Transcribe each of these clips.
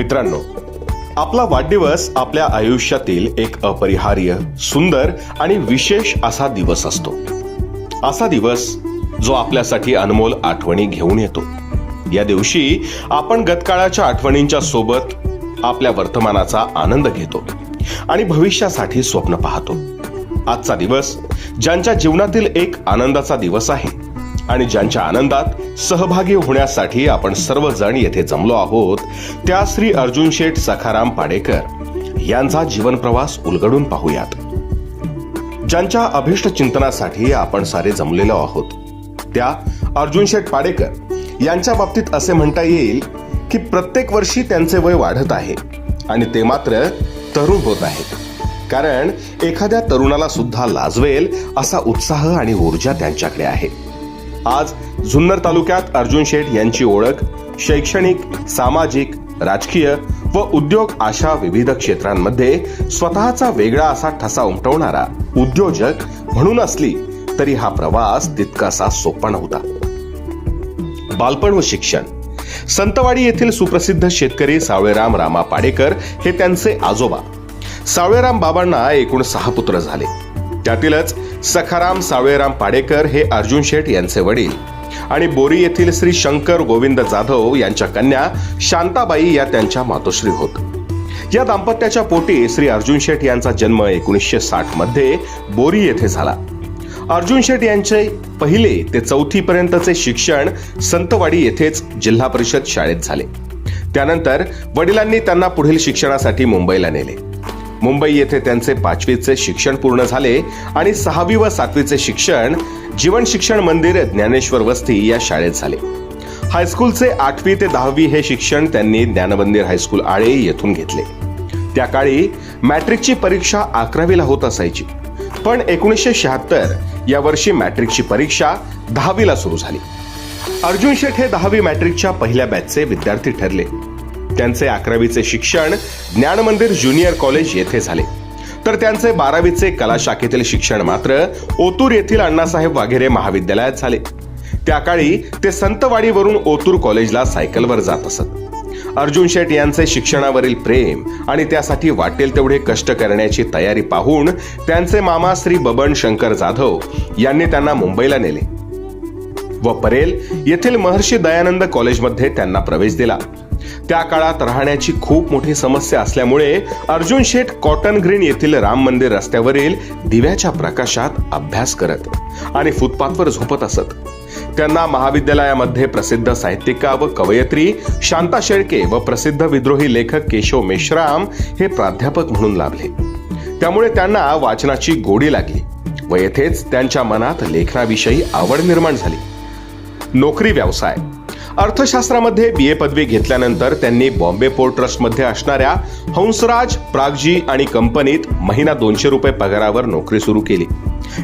मित्रांनो, आपला वाढदिवस आपल्या आयुष्यातील एक अपरिहार्य, सुंदर आणि विशेष असा दिवस असतो. असा दिवस जो आपल्यासाठी अनमोल आठवणी घेऊन येतो. या दिवशी आपण गतकाळाच्या आठवणींच्या सोबत आपल्या वर्तमानाचा आनंद घेतो आणि भविष्यासाठी स्वप्न पाहतो. आजचा दिवस ज्यांच्या जीवनातील एक आनंदाचा दिवस आहे आणि ज्यांच्या आनंदात सहभागी होण्यासाठी आपण सर्वजण येथे जमलो आहोत, त्या श्री अर्जुन शेठ सखाराम पाडेकर यांचा जीवन प्रवास उलगडून पाहूयात. ज्यांच्या अभिष्ट चिंतनासाठी आपण सारे जमलेलो आहोत, त्या अर्जुन शेठ पाडेकर यांच्या बाबतीत असे म्हणता येईल की प्रत्येक वर्षी त्यांचे वय वाढत आहे आणि ते मात्र तरुण होत आहेत. कारण एखाद्या तरुणाला सुद्धा लाजवेल असा उत्साह आणि ऊर्जा त्यांच्याकडे आहे. आज जुन्नर तालुक्यात अर्जुन शेठ यांची ओळख शैक्षणिक, सामाजिक, राजकीय व उद्योग अशा विविध क्षेत्रांमध्ये स्वतःचा वेगळा असा ठसा उमटवणारा उद्योजक म्हणून असली तरी हा प्रवास तितकासा सोपा नव्हता. बालपण व शिक्षण. संतवाडी येथील सुप्रसिद्ध शेतकरी सावळेराम रामा पाडेकर हे त्यांचे आजोबा. सावळेराम बाबांना एकूण 6 पुत्र झाले. त्यातीलच सखाराम सावळेराम पाडेकर हे अर्जुन शेठ यांचे वडील आणि बोरी येथील श्री शंकर गोविंद जाधव यांच्या कन्या शांताबाई या त्यांच्या मातोश्री होत. या दाम्पत्याच्या पोटी श्री अर्जुन शेठ यांचा जन्म 1960 मध्ये बोरी येथे झाला. अर्जुन शेठ यांचे 1ली ते 4थी पर्यंतचे शिक्षण संतवाडी येथेच जिल्हा परिषद शाळेत झाले. त्यानंतर वडिलांनी त्यांना पुढील शिक्षणासाठी मुंबईला नेले. मुंबई येथे त्यांचे 5वीचे शिक्षण पूर्ण झाले आणि 6वी व 7वीचे शिक्षण जीवन शिक्षण मंदिर ज्ञानेश्वर वस्ती या शाळेत झाले. हायस्कूलचे 8वी ते 10वी हे शिक्षण त्यांनी ज्ञानमंदिर हायस्कूल आळे येथून घेतले. त्या काळी मॅट्रिकची परीक्षा 11वीला होत असायची, पण 1976 या वर्षी मॅट्रिकची परीक्षा 10वीला सुरू झाली. अर्जुन शेठ हे 10वी मॅट्रिकच्या पहिल्या बॅचचे विद्यार्थी ठरले. त्यांचे 11वीचे शिक्षण ज्ञानमंदिर ज्युनियर कॉलेज येथे झाले, तर त्यांचे 12वीचे कला शाखेतील शिक्षण मात्र ओतूर येथील अण्णासाहेब वाघेरे महाविद्यालयात झाले. त्या काळी ते संतवाडीवरून ओतूर कॉलेजला सायकलवर जात असत. अर्जुन शेठ यांचे शिक्षणावरील प्रेम आणि त्यासाठी वाटेल तेवढे कष्ट करण्याची तयारी पाहून त्यांचे मामा श्री बबन शंकर जाधव यांनी त्यांना मुंबईला नेले व परेल येथील महर्षी दयानंद कॉलेजमध्ये त्यांना प्रवेश दिला. त्या काळात राहण्याची खूप मोठी समस्या असल्यामुळे अर्जुन शेठ कॉटन ग्रीन येथील राम मंदिर रस्त्यावरील दिव्याच्या प्रकाशात अभ्यास करत आणि फुटपाथवर झोपत असत. त्यांना महाविद्यालयामध्ये प्रसिद्ध साहित्यिका व कवयित्री शांता शेळके व प्रसिद्ध विद्रोही लेखक केशव मेश्राम हे प्राध्यापक म्हणून लाभले. त्यामुळे त्यांना वाचनाची गोडी लागली व येथेच त्यांच्या मनात लेखनाविषयी आवड निर्माण झाली. नोकरी, व्यवसाय. अर्थशास्त्रामध्ये BA पदवी घेतल्यानंतर त्यांनी बॉम्बे पोर्ट ट्रस्टमध्ये असणाऱ्या हंसराज प्रागजी आणि कंपनीत महिना 200 रुपये पगारावर नोकरी सुरू केली.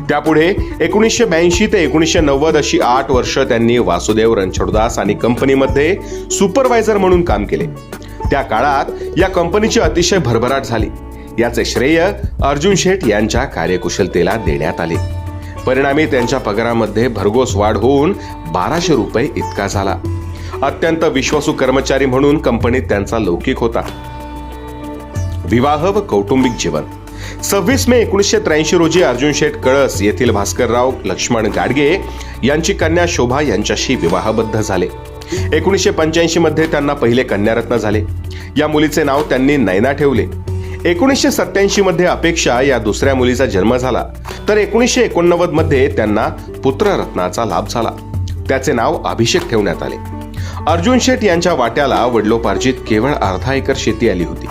त्यापुढे 1982 ते 1990 अशी 8 वर्ष त्यांनी वासुदेव रणछोडदास आणि कंपनीमध्ये सुपरवायझर म्हणून काम केले. त्या काळात या कंपनीची अतिशय भरभराट झाली. याचे श्रेय अर्जुन शेठ यांच्या कार्यकुशलतेला देण्यात आले. परिणामी त्यांच्या पगारामध्ये भरघोस वाढ होऊन 1200 रुपये इतका झाला. अत्यंत विश्वासू कर्मचारी म्हणून कंपनीत त्यांचा लौकिक होता. विवाह व कौटुंबिक जीवन. 26 मे 1983 रोजी अर्जुन शेठ कळस येथील भास्करराव लक्ष्मण गाडगे यांची कन्या शोभा यांच्याशी विवाहबद्ध झाले. 1985 मध्ये त्यांना पहिले कन्यारत्न झाले. या मुलीचे नाव त्यांनी नैना ठेवले. 1987 मध्ये अपेक्षा या दुसऱ्या मुलीचा जन्म झाला, तर 1989 मध्ये त्यांना पुत्ररत्नाचा लाभ झाला. त्याचे नाव अभिषेक ठेवण्यात आले. अर्जुन शेठ यांच्या वाट्याला वडिलोपार्जित केवळ अर्धा एकर शेती आली होती,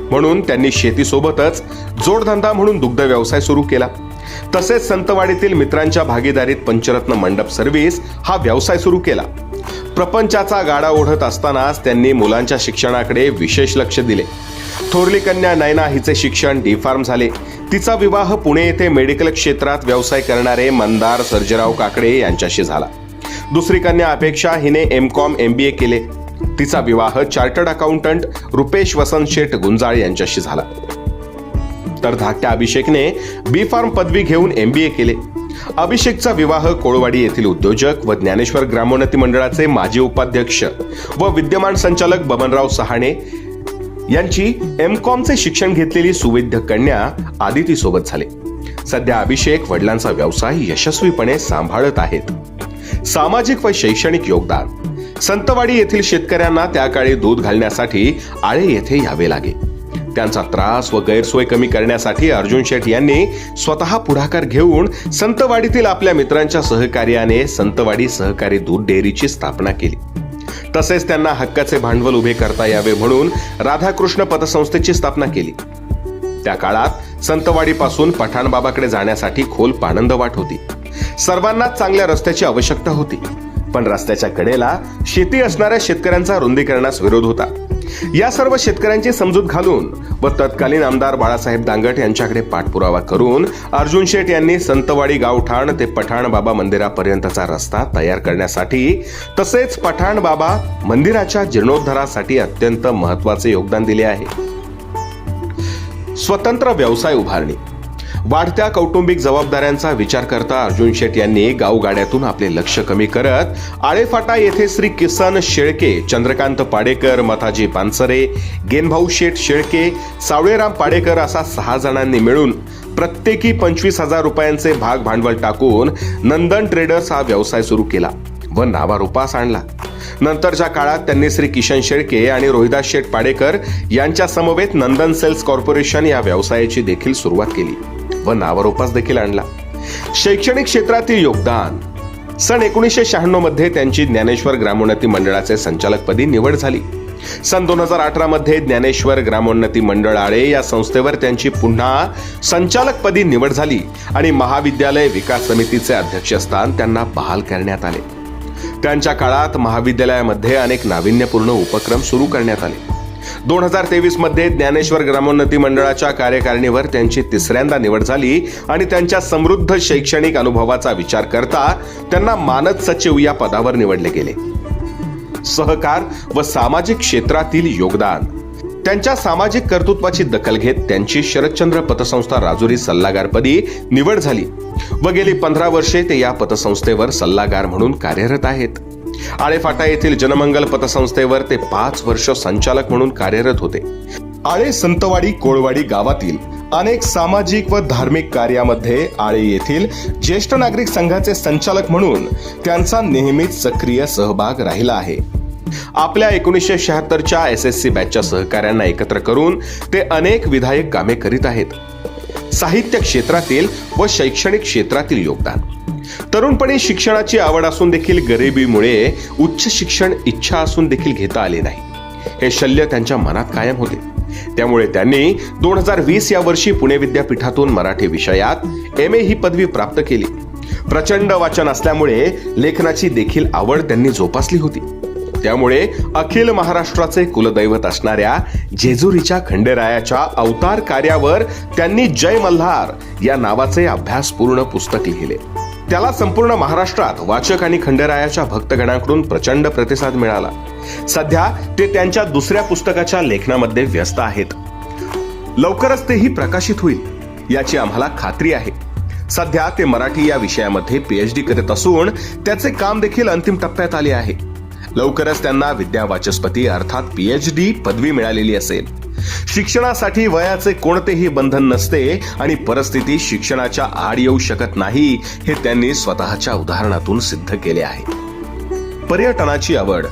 म्हणून त्यांनी शेतीसोबतच जोडधंदा म्हणून दुग्ध व्यवसाय सुरू केला. तसेच संतवाडीतील मित्रांच्या भागीदारीत पंचरत्न मंडप सर्व्हिस हा व्यवसाय सुरू केला. प्रपंचाचा गाडा ओढत असतानाच त्यांनी मुलांच्या शिक्षणाकडे विशेष लक्ष दिले. थोरली कन्या नैना हिचे शिक्षण D.Pharm झाले. तिचा विवाह पुणे येथे मेडिकल क्षेत्रात व्यवसाय करणारे मंदार सर्जेराव काकडे यांच्याशी झाला. दुसरी कन्या अपेक्षा हिने M.Com MBA केले. तिचा विवाह चार्टर्ड अकाउंटंट रुपेश वसंत शेठ गुंजाळ यांच्याशी झाला. तर धाकट्या अभिषेकने B.Pharm पदवी घेऊन MBA केले. अभिषेकचा विवाह कोळवाडी येथील उद्योजक व ज्ञानेश्वर ग्रामोन्नती मंडळाचे माजी उपाध्यक्ष व विद्यमान संचालक बबनराव सहाणे यांची M.Com.चे शिक्षण घेतलेली सुविद्य कन्या आदिती सोबत झाले. सध्या अभिषेक वडिलांचा व्यवसाय यशस्वीपणे सांभाळत आहेत. सामाजिक व शैक्षणिक योगदान. संतवाडी येथील शेतकऱ्यांना त्या काळी दूध घालण्यासाठी आळे येथे यावे लागे. त्यांचा त्रास व गैरसोय कमी करण्यासाठी अर्जुन शेठ यांनी स्वतः पुढाकार घेऊन संतवाडीतील आपल्या मित्रांच्या सहकार्याने संतवाडी सहकारी दूध डेअरीची स्थापना केली. तसेच त्यांना हक्काचे भांडवल उभे करता यावे म्हणून राधाकृष्ण पतसंस्थेची स्थापना केली. त्या काळात संतवाडीपासून पठाणबाबाकडे जाण्यासाठी खोल पाणंद वाट होती. सर्वांनाच चांगल्या रस्त्याची आवश्यकता होती, पण रस्त्याच्या कडेला शेती असणाऱ्या शेतकऱ्यांचा रुंदीकरणास विरोध होता. या सर्व शेतकऱ्यांची समजूत घालून व तत्कालीन आमदार बाळासाहेब दांगट यांच्याकडे पाठपुरावा करून अर्जुन शेठ यांनी संतवाडी गावठाण ते पठाणबाबा मंदिरापर्यंतचा रस्ता तयार करण्यासाठी तसेच पठाणबाबा मंदिराच्या जीर्णोद्धारासाठी अत्यंत महत्त्वाचे योगदान दिले आहे. स्वतंत्र व्यवसाय उभारणी. वाढत्या कौटुंबिक जबाबदाऱ्यांचा विचार करता अर्जुन शेठ यांनी गावगाड्यातून आपले लक्ष कमी करत आळेफाटा येथे श्री किसन शेळके, चंद्रकांत पाडेकर, मथाजी पानसरे, गेनभाऊ शेठ शेळके, सावळेराम पाडेकर असा 6 जणांनी मिळून प्रत्येकी 25,000 रुपयांचे भाग भांडवल टाकून नंदन ट्रेडर्स हा व्यवसाय सुरू केला व नावारूपास आणला. नंतरच्या काळात त्यांनी श्री किशन शेळके आणि रोहिदास शेठ पाडेकर यांच्या समवेत नंदन सेल्स कॉर्पोरेशन या व्यवसायाची देखील सुरुवात केली व नावारूपास देखील आणला. शैक्षणिक क्षेत्रातील योगदान. सन 1996 मध्ये त्यांची ज्ञानेश्वर ग्रामोन्नती मंडळाचे संचालकपदी निवड झाली. सन 2018 मध्ये ज्ञानेश्वर ग्रामोन्नती मंडळ आळे या संस्थेवर त्यांची पुन्हा संचालकपदी निवड झाली आणि महाविद्यालय विकास समितीचे अध्यक्षस्थान त्यांना बहाल करण्यात आले. त्यांच्या काळात महाविद्यालयामध्ये अनेक नाविन्यपूर्ण उपक्रम सुरू करण्यात आले. 2023 मध्ये ज्ञानेश्वर ग्रामोन्नती मंडळाच्या कार्यकारिणीवर त्यांची 3ऱ्यांदा निवड झाली आणि त्यांच्या समृद्ध शैक्षणिक अनुभवाचा विचार करता त्यांना मानद सचिव या पदावर निवडले गेले. सहकार व सामाजिक क्षेत्रातील योगदान. त्यांच्या सामाजिक कर्तृत्वाची दखल घेत त्यांची शरदचंद्र पतसंस्था राजुरी सल्लागारपदी निवड झाली व गेली 15 वर्षे ते या पतसंस्थेवर सल्लागार म्हणून कार्यरत आहेत. आळेफाटा येथील जनमंगल पतसंस्थेवर ते 5 वर्ष संचालक म्हणून कार्यरत होते. आळे संतवाडी कोळवाडी गावातील अनेक सामाजिक व धार्मिक कार्यामध्ये आळे येथील ज्येष्ठ नागरिक संघाचे संचालक म्हणून त्यांचा नेहमीच सक्रिय सहभाग राहिला आहे. आपल्या 1976च्या SSC बॅचच्या सहकाऱ्यांना एकत्र करून ते अनेक विधायक कामे करीत आहेत. साहित्य क्षेत्रातील व शैक्षणिक क्षेत्रातील योगदान. तरुणपणी शिक्षणाची आवड असून देखील गरिबीमुळे उच्च शिक्षण इच्छा असून देखील घेता आले नाही. हे शल्य त्यांच्या मनात कायम होते. त्यामुळे त्यांनी 2020 या वर्षी पुणे विद्यापीठातून मराठी विषयात MA ही पदवी प्राप्त केली. प्रचंड वाचन असल्यामुळे लेखनाची देखील आवड त्यांनी जोपासली होती. त्यामुळे अखिल महाराष्ट्राचे कुलदैवत असणाऱ्या जेजुरीच्या खंडेरायाच्या अवतार कार्यावर त्यांनी जय मल्हार या नावाचे अभ्यासपूर्ण पुस्तक लिहिले. त्याला संपूर्ण महाराष्ट्रात वाचक आणि खंडेरायाच्या भक्तगणांकडून प्रचंड प्रतिसाद मिळाला. सध्या ते त्यांच्या 2ऱ्या पुस्तकाच्या लेखनामध्ये व्यस्त आहेत. लवकरच तेही प्रकाशित होईल याची आम्हाला खात्री आहे. सध्या ते मराठी या विषयामध्ये PhD करत असून त्याचे काम देखील अंतिम टप्प्यात आले आहे. लवकरच त्यांना विद्यावाचस्पती अर्थात PhD पदवी मिळालेली असेल. शिक्षणासाठी वयाचे कोणतेही बंधन नसते आणि परिस्थिती शिक्षणाच्या आड येऊ शकत नाही हे त्यांनी स्वतःच्या उदाहरणातून सिद्ध केले आहे. पर्यटनाची आवड.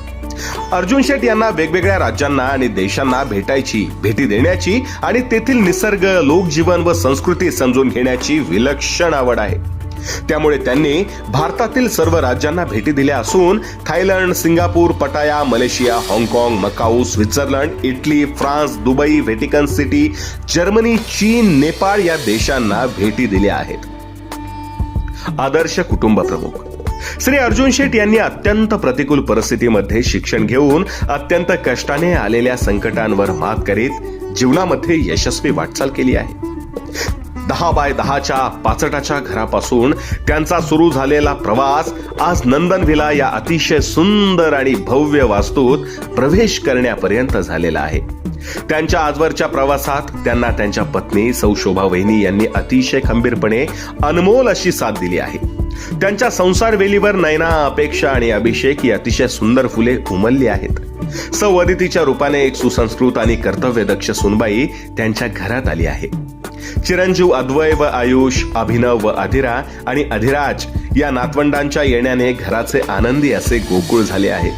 अर्जुन शेठ यांना वेगवेगळ्या राज्यांना आणि देशांना भेटी देण्याची आणि तेथील निसर्ग, लोकजीवन व संस्कृती समजून घेण्याची विलक्षण आवड आहे. त्यामुळे त्यांनी भारतातील सर्व राज्यांना भेटी दिल्या असून थायलंड, सिंगापूर, पटाया, मलेशिया, हाँगकाँग, Macau, Switzerland, Italy, France, Dubai, Vatican city, Germany, चीन, नेपाळ या देशांना भेटी दिल्या आहेत. आदर्श कुटुंब प्रमुख. श्री अर्जुन शेठ यांनी अत्यंत प्रतिकूल परिस्थितीमध्ये शिक्षण घेऊन अत्यंत कष्टाने आलेल्या संकटांवर मात करीत जीवनामध्ये यशस्वी वाटचाल केली आहे. 10 बाय 10च्या पाचटाच्या घरापासून त्यांचा सुरू झालेला प्रवास आज नंदन व्हिला या अतिशय सुंदर आणि भव्य वास्तूत प्रवेश करण्यापर्यंत झालेला आहे. त्यांच्या आजवरच्या प्रवासात त्यांना त्यांच्या पत्नी सौ शोभा वहिनी यांनी अतिशय खंबीरपणे अनमोल अशी साथ दिली आहे. त्यांच्या संसार वेलीवर नयना, अपेक्षा आणि अभिषेक ही अतिशय सुंदर फुले उमलली आहेत. सौ अदितीच्या रूपाने एक सुसंस्कृत आणि कर्तव्यदक्ष सुनबाई त्यांच्या घरात आली आहे. चिरंजीव अद्वय व आयुष, अभिनव व अधिरा आणि अधिराज या नातवंडांच्या येण्याने घराचे आनंदी असे गोकुळ झाले आहे.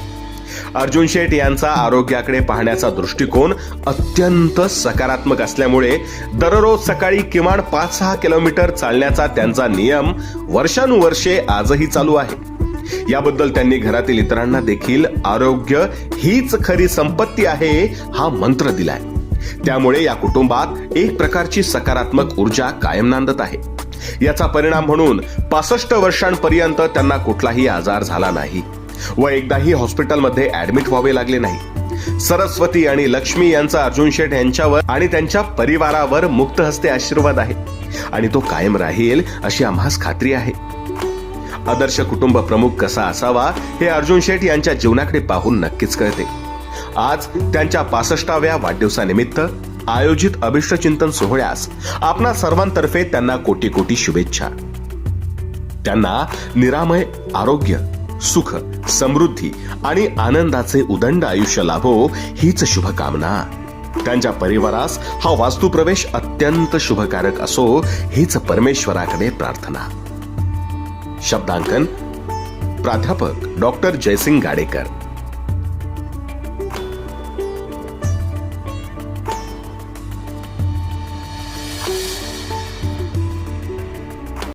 अर्जुन शेठ यांचा आरोग्याकडे पाहण्याचा दृष्टिकोन अत्यंत सकारात्मक असल्यामुळे दररोज सकाळी किमान 5-6 किलोमीटर चालण्याचा त्यांचा नियम वर्षानुवर्षे आजही चालू आहे. याबद्दल त्यांनी घरातील इतरांना देखील आरोग्य हीच खरी संपत्ती आहे हा मंत्र दिलाय. त्यामुळे या कुटुंबात एक प्रकारची सकारात्मक ऊर्जा कायम नांदत आहे. याचा परिणाम म्हणून 65 वर्षांपर्यंत त्यांना कुठलाही आजार झाला नाही व एकदाही हॉस्पिटलमध्ये ऍडमिट व्हावे लागले नाही. सरस्वती आणि लक्ष्मी यांचा अर्जुन शेठ यांच्यावर आणि त्यांच्या परिवारावर मुक्त हस्ते आशीर्वाद आहे आणि तो कायम राहील अशी आम्हास खात्री आहे. आदर्श कुटुंब प्रमुख कसा असावा हे अर्जुन शेठ यांच्या जीवनाकडे पाहून नक्कीच कळते. आज त्यांच्या 65व्या वाढदिवसानिमित्त आयोजित अभिष्टचिंतन सोहळ्यास आपणा सर्वांतर्फे त्यांना कोटी कोटी शुभेच्छा. त्यांना निरामय आरोग्य, सुख, समृद्धी आणि आनंदाचे उदंड आयुष्य लाभो हीच शुभकामना. त्यांच्या परिवारास हा वास्तुप्रवेश अत्यंत शुभकारक असो हीच परमेश्वराकडे प्रार्थना. शब्दांकन प्राध्यापक डॉक्टर जयसिंग गाडेकर.